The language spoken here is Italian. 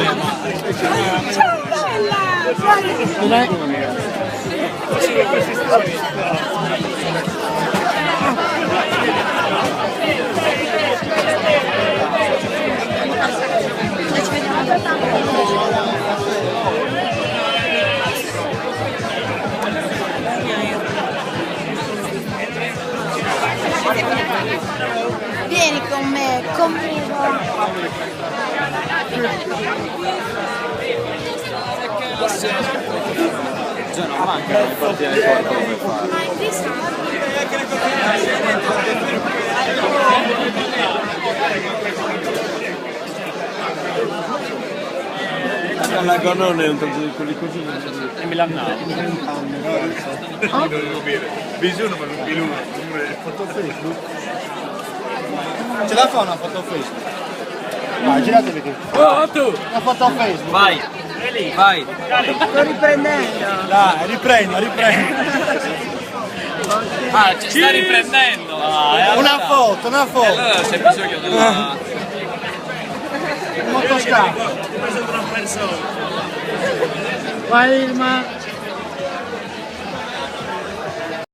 Ciao bella! Vieni con me, conmigo. Già non manca una partita di corpo come fare. La Gonone è un tanto di quelli così. E Milannaro. Bisogna ma non più foto Facebook. Ce la fa una foto Facebook? Vai, giratevi qui. Oh, tu! Una foto a Facebook. Vai! Vai! Sto riprendendo. Dai, riprendo. Ah, ci sta riprendendo! Una foto. Allora c'è bisogno della... Un motoscafo. Vai Irma.